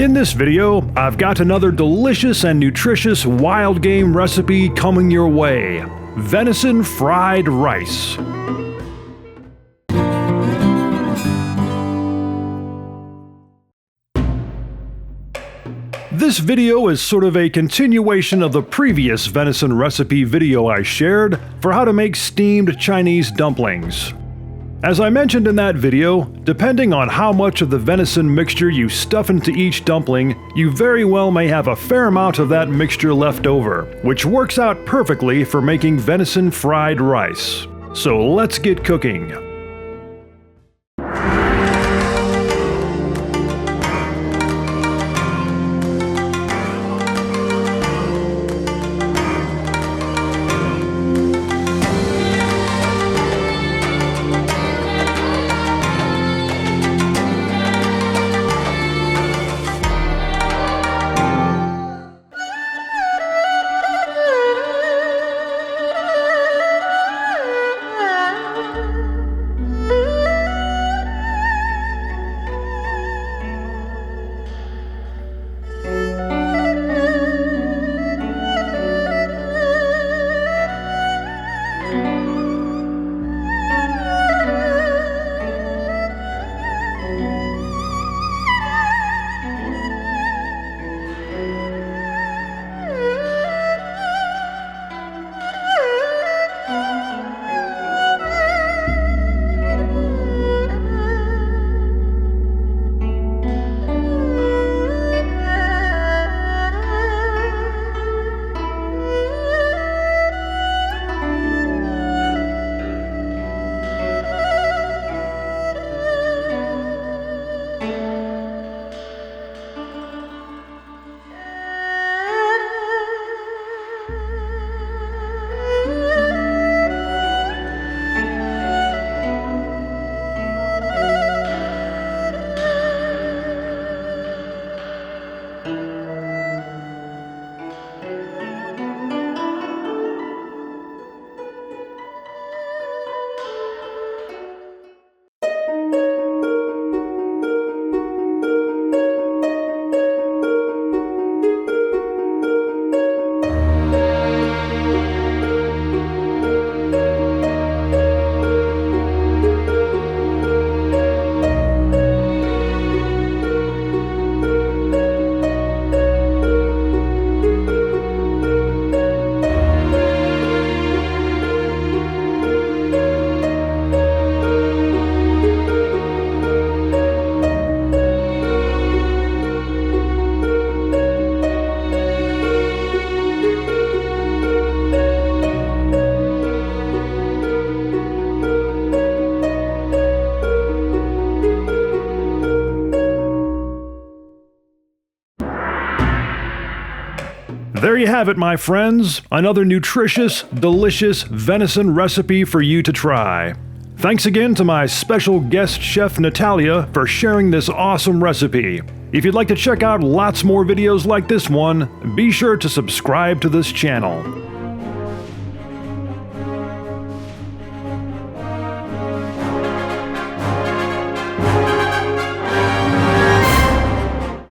In this video, I've got another delicious and nutritious wild game recipe coming your way: venison fried rice. This video is sort of a continuation of the previous venison recipe video I shared for how to make steamed Chinese dumplings. As I mentioned in that video, depending on how much of the venison mixture you stuff into each dumpling, you very well may have a fair amount of that mixture left over, which works out perfectly for making venison fried rice. So let's get cooking. There you have it, my friends. Another nutritious, delicious venison recipe for you to try. Thanks again to my special guest chef Natalia for sharing this awesome recipe. If you'd like to check out lots more videos like this one, be sure to subscribe to this channel.